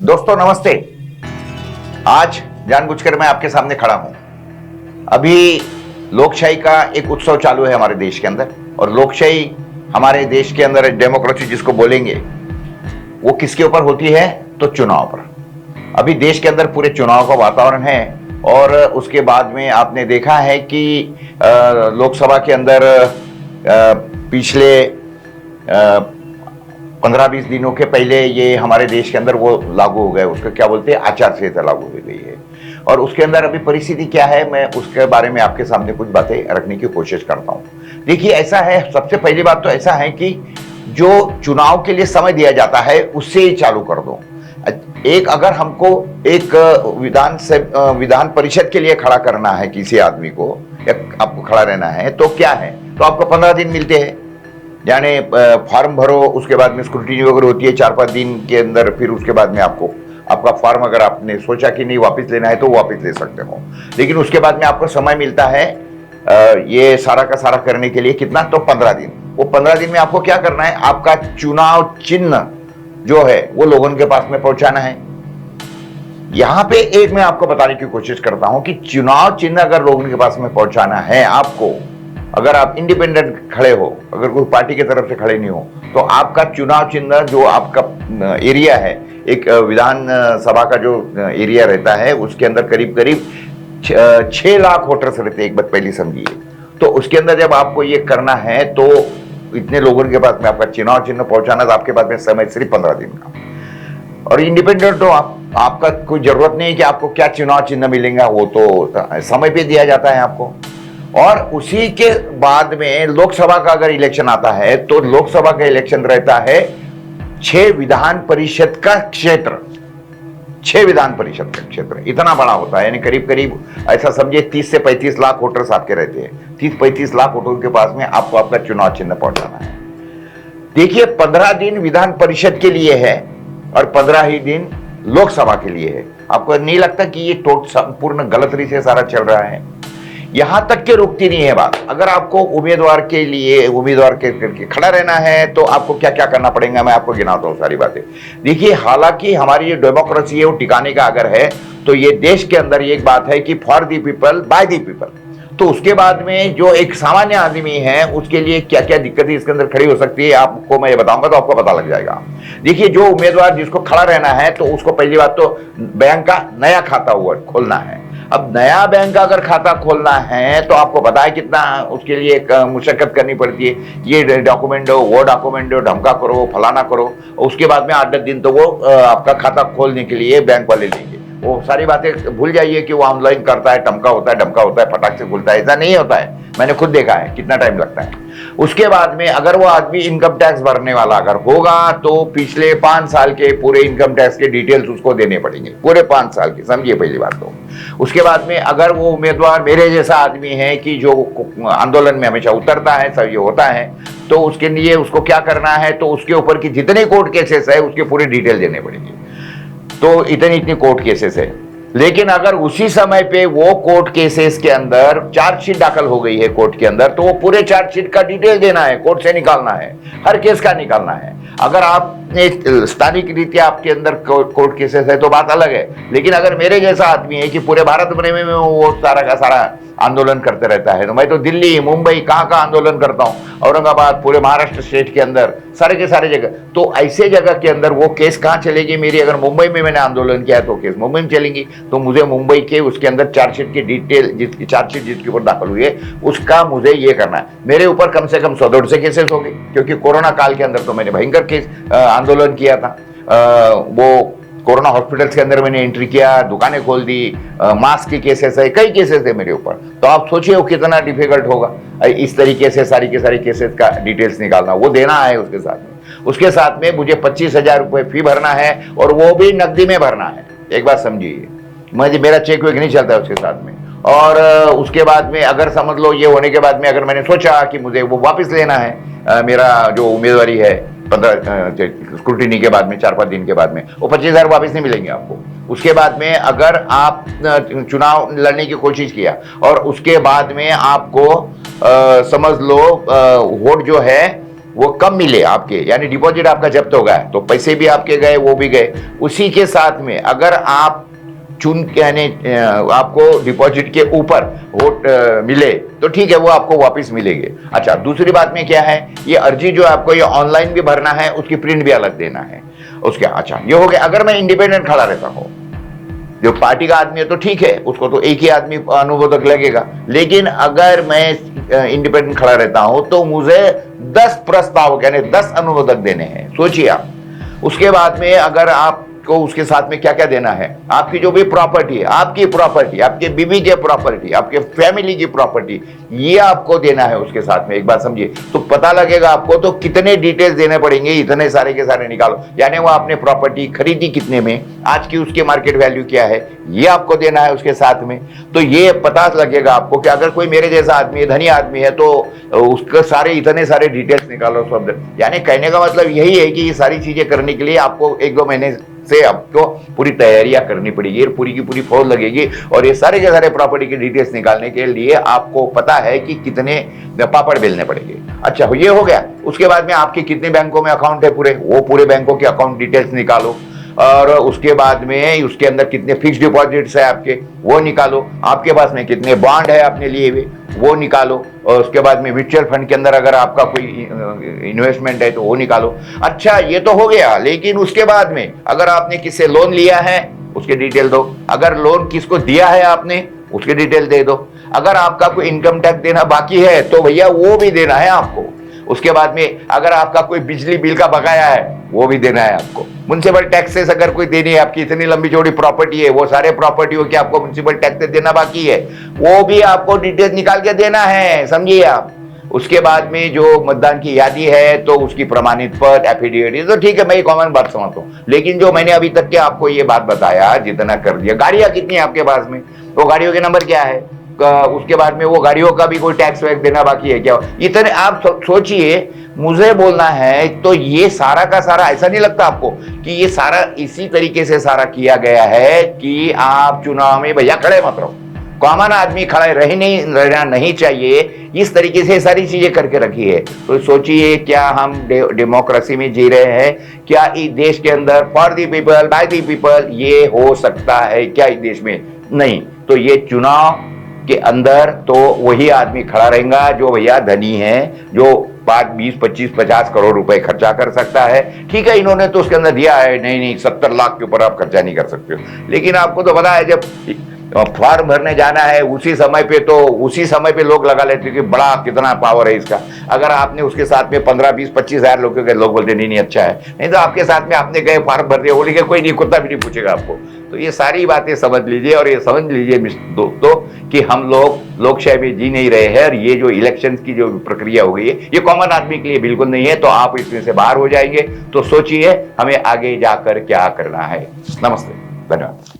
दोस्तों नमस्ते। आज जानबूझकर मैं आपके सामने खड़ा हूं। अभी लोकशाही का एक उत्सव चालू है हमारे देश के अंदर, और लोकशाही हमारे देश के अंदर डेमोक्रेसी जिसको बोलेंगे वो किसके ऊपर होती है? तो चुनाव पर। अभी देश के अंदर पूरे चुनाव का वातावरण है, और उसके बाद में आपने देखा है कि लोकसभा के अंदर पिछले 15-20 दिनों के पहले ये हमारे देश के अंदर वो लागू हो गए, उसको क्या बोलते हैं, आचार संहिता लागू हो गई है। और उसके अंदर अभी परिस्थिति क्या है, मैं उसके बारे में आपके सामने कुछ बातें रखने की कोशिश करता हूं। देखिए, ऐसा है, सबसे पहली बात तो ऐसा है कि जो चुनाव के लिए समय दिया जाता है उससे ही चालू कर दो। एक अगर हमको एक विधान परिषद के लिए खड़ा करना है किसी आदमी को, या आपको खड़ा रहना है, तो क्या है, तो आपको 15 दिन मिलते हैं। यानी फॉर्म भरो, उसके बाद में स्क्रूटिनी वगैरह होती है 4-5 दिन के अंदर, फिर उसके बाद में आपको आपका फॉर्म अगर आपने सोचा कि नहीं वापस लेना है तो वापस ले सकते हो, लेकिन उसके बाद में आपको समय मिलता है ये सारा का सारा करने के लिए। कितना? तो 15 दिन। वो 15 दिन में आपको क्या करना है, आपका चुनाव चिन्ह जो है वो लोगों के पास में पहुंचाना है। यहां पे एक मैं आपको बताने की कोशिश करता हूं कि चुनाव चिन्ह अगर लोगों के पास में पहुंचाना है आपको, अगर आप इंडिपेंडेंट खड़े हो, अगर कोई पार्टी की तरफ से खड़े नहीं हो, तो आपका चुनाव चिन्ह जो आपका एरिया है, एक विधान सभा का जो एरिया रहता है उसके अंदर करीब करीब 6 लाख वोटर्स रहते हैं, एक बात पहले समझिए। तो उसके अंदर जब आपको ये करना है तो इतने लोगों के पास में आपका चुनाव चिन्ह पहुंचाना, तो आपके पास में समय सिर्फ 15 दिन का। और इंडिपेंडेंट हो आपका कोई जरूरत नहीं है कि आपको क्या चुनाव चिन्ह मिलेगा, वो तो समय पे दिया जाता है आपको। और उसी के बाद में लोकसभा का अगर इलेक्शन आता है तो लोकसभा का इलेक्शन रहता है 6 विधान परिषद का क्षेत्र। 6 विधान परिषद का क्षेत्र इतना बड़ा होता है, यानी करीब करीब ऐसा समझिए 30 से 35 लाख वोटर्स आपके रहते हैं। 30-35 लाख वोटरों के पास में आपको आपका चुनाव चिन्ह पहुंचाना है। देखिए, 15 दिन विधान परिषद के लिए है और 15 ही दिन लोकसभा के लिए है। आपको नहीं लगता कि ये संपूर्ण गलत तरीके से सारा चल रहा है? यहां तक के रुकती नहीं है बात। अगर आपको उम्मीदवार के करके खड़ा रहना है तो आपको क्या क्या करना पड़ेगा, मैं आपको गिनाता हूं सारी बातें। देखिए, हालांकि हमारी ये डेमोक्रेसी है वो टिकाने का अगर है तो ये देश के अंदर एक बात है कि for the people by the people. तो उसके बाद में जो एक सामान्य आदमी है उसके लिए क्या क्या दिक्कतें इसके अंदर खड़ी हो सकती है, आपको मैं ये बताऊंगा तो आपको पता लग जाएगा। देखिए, जो उम्मीदवार जिसको खड़ा रहना है तो उसको पहली बात तो बैंक का नया खाता हुआ खोलना है। अब नया बैंक का अगर खाता खोलना है तो आपको पता है कितना उसके लिए एक मुशक्कत करनी पड़ती है। ये डॉक्यूमेंट दो, वो डॉक्यूमेंट दो, ढमका करो, फलाना करो। उसके बाद में 8-10 दिन तो वो आपका खाता खोलने के लिए बैंक वाले लेंगे। वो सारी बातें भूल जाइए कि वो ऑनलाइन करता है, टमका होता है, फटाक से खुलता है, ऐसा नहीं होता है। मैंने खुद देखा है कितना टाइम लगता है। उसके बाद में अगर वो आदमी इनकम टैक्स भरने वाला अगर होगा तो पिछले 5 साल के पूरे इनकम टैक्स के डिटेल्स उसको देने पड़ेंगे, पूरे 5 साल के, समझिए पहली बात तो। उसके बाद में अगर वो उम्मीदवार मेरे जैसा आदमी है कि जो आंदोलन में हमेशा उतरता है, सब ये होता है, तो उसके लिए उसको क्या करना है, तो उसके ऊपर की जितने कोर्ट केसेस है उसके पूरे डिटेल देने पड़ेंगे। तो इतनी कोर्ट केसेस है। लेकिन अगर उसी समय पे वो कोर्ट केसेस के अंदर चार्जशीट दाखिल हो गई है कोर्ट के अंदर, तो वो पूरे चार्जशीट का डिटेल देना है, कोर्ट से निकालना है, हर केस का निकालना है। अगर आपने स्थानिक रीत्या आपके अंदर कोर्ट केसेस है तो बात अलग है, लेकिन अगर मेरे जैसा आदमी है कि पूरे भारत भर में वो सारा का सारा आंदोलन करते रहता है, तो मैं तो दिल्ली, मुंबई, कहाँ आंदोलन करता हूँ, औरंगाबाद, पूरे महाराष्ट्र स्टेट के अंदर सारे के सारे जगह। तो ऐसे जगह के अंदर वो केस कहाँ चलेगी मेरी? अगर मुंबई में मैंने आंदोलन किया है तो केस मुंबई में चलेंगी। तो मुझे मुंबई के उसके अंदर चार्जशीट की डिटेल, जिसकी चार्जशीट जिसके ऊपर दाखिल हुई है उसका मुझे ये करना है। मेरे ऊपर कम से कम 100 से केसेस हो गए, क्योंकि कोरोना काल के अंदर तो मैंने भयंकर केस आंदोलन किया था। वो कोरोना हॉस्पिटल्स के अंदर मैंने एंट्री किया, दुकानें खोल दी, मास्क के केसेस है, कई केसेस है मेरे ऊपर। तो आप सोचिए वो कितना डिफिकल्ट होगा इस तरीके से सारी के सारी केसेस का डिटेल्स निकालना, वो देना है। उसके साथ में मुझे 25,000 रुपये फी भरना है, और वो भी नकदी में भरना है। एक बात समझिए, मुझे मेरा चेक वेक नहीं चलता है उसके साथ में। और उसके बाद में अगर समझ लो ये होने के बाद में अगर मैंने सोचा कि मुझे वो वापस लेना है, मेरा जो उम्मीदवारी है 15 स्क्रूटिनी के बाद में 4-5 दिन के बाद में, वो 25,000 वापस नहीं मिलेंगे आपको। उसके बाद में अगर आप चुनाव लड़ने की कोशिश किया और उसके बाद में आपको समझ लो वोट जो है वो कम मिले आपके, यानी डिपॉजिट आपका जब्त हो गया तो पैसे भी आपके गए, वो भी गए। उसी के साथ में अगर आप यानी आपको डिपॉजिट के ऊपर वोट मिले तो ठीक है, वो आपको वापस मिलेंगे। अच्छा, दूसरी बात में क्या है, ये अर्जी जो आपको ये ऑनलाइन भी भरना है, उसकी प्रिंट भी अलग देना है उसके। अच्छा, ये हो गया। अगर मैं इंडिपेंडेंट खड़ा रहता हूं, जो पार्टी का आदमी है तो ठीक है, उसको तो एक ही आदमी अनुमोदक लगेगा। लेकिन अगर मैं इंडिपेंडेंट खड़ा रहता हूं तो मुझे 10 प्रस्ताव यानी 10 अनुमोदक देने हैं, सोचिए आप। उसके बाद में अगर आपको उसके साथ में क्या क्या देना है, आपकी जो भी प्रॉपर्टी है, आपकी प्रॉपर्टी, आपके बीवी की प्रॉपर्टी, आपके फैमिली की प्रॉपर्टी, ये आपको देना है उसके साथ में। एक बात समझिए, तो पता लगेगा आपको तो कितने डिटेल्स देने पड़ेंगे, इतने सारे के सारे निकालो। यानी वो आपने प्रॉपर्टी खरीदी कितने में, आज की उसके मार्केट वैल्यू क्या है, ये आपको देना है उसके साथ में। तो ये पता लगेगा आपको कि अगर कोई मेरे जैसा आदमी है, धनी आदमी है, तो उसके सारे इतने सारे डिटेल्स निकालो सब। यानी कहने का मतलब यही है कि ये सारी चीजें करने के लिए आपको 1-2 महीने से आपको पूरी तैयारियां करनी पड़ेगी, पूरी की पूरी फौज लगेगी। और ये सारे के सारे प्रॉपर्टी की डिटेल्स निकालने के लिए आपको पता है कि कितने पापड़ बेलने पड़ेंगे। अच्छा, ये हो गया। उसके बाद में आपके कितने बैंकों में अकाउंट है पूरे, वो पूरे बैंकों के अकाउंट डिटेल्स निकालो। और उसके बाद में उसके अंदर कितने फिक्स डिपॉजिट्स है आपके, वो निकालो। आपके पास में कितने बॉन्ड है आपने लिए हुए, वो निकालो। और उसके बाद में म्यूचुअल फंड के अंदर अगर आपका कोई इन्वेस्टमेंट है तो वो निकालो। अच्छा, ये तो हो गया। लेकिन उसके बाद में अगर आपने किससे लोन लिया है, उसके डिटेल दो। अगर लोन किसको दिया है आपने, उसके डिटेल दे दो। अगर आपका कोई इनकम टैक्स देना बाकी है तो भैया वो भी देना है आपको। उसके बाद में अगर आपका कोई बिजली बिल का बकाया है, वो भी देना है आपको। म्युनिसिपल टैक्सेस अगर कोई देनी है, आपकी इतनी लंबी चौड़ी प्रॉपर्टी है, वो सारे प्रॉपर्टी हो कि आपको म्युनिसिपल टैक्सेस देना बाकी है, वो भी आपको डिटेल्स निकाल के देना है, समझिए आप। उसके बाद में जो मतदान की यादी है तो उसकी प्रमाणित पत्र, एफिडेविट, तो ठीक है, मैं कॉमन बात समझता हूँ। लेकिन जो मैंने अभी तक के आपको ये बात बताया, जितना कर दिया, गाड़ियां कितनी है आपके पास में, वो गाड़ियों के नंबर क्या है, उसके बाद में वो गाड़ियों का भी कोई टैक्स वैक्स देना बाकी है क्या, इतने आप सोचिए। मुझे बोलना है तो ये सारा का सारा, ऐसा नहीं लगता आपको कि ये सारा इसी तरीके से सारा किया गया है कि आप चुनाव में भैया खड़े मत रहो, कॉमन आदमी खड़ा रहना नहीं चाहिए, इस तरीके से सारी चीजें करके रखी है। तो सोचिए, क्या हम डेमोक्रेसी में जी रहे हैं? क्या इस देश के अंदर for the people by the people ये हो सकता है क्या इस देश में? नहीं। तो ये चुनाव के अंदर तो वही आदमी खड़ा रहेगा जो भैया धनी है, जो 5, 20, 25, 50 करोड़ रुपए खर्चा कर सकता है। ठीक है, इन्होंने तो उसके अंदर दिया है, नहीं 70 लाख के ऊपर आप खर्चा नहीं कर सकते हो। लेकिन आपको तो पता है, जब फॉर्म भरने जाना है उसी समय पे लोग लगा लेते कि बड़ा कितना पावर है इसका। अगर आपने उसके साथ में 15, 20, 25 हजार लोग बोलते नहीं अच्छा है, नहीं तो आपके साथ में आपने गए फॉर्म भर दिया, वो लिखे कोई नहीं, कुत्ता भी नहीं पूछेगा आपको। तो ये सारी बातें समझ लीजिए, और ये समझ लीजिए दोस्तों कि हम लोग लोकशाही में जी नहीं रहे हैं। और ये जो इलेक्शन की जो प्रक्रिया हो गई है, ये कॉमन आदमी के लिए बिल्कुल नहीं है। तो आप इसमें से बाहर हो जाएंगे। तो सोचिए हमें आगे जाकर क्या करना है। नमस्ते, धन्यवाद।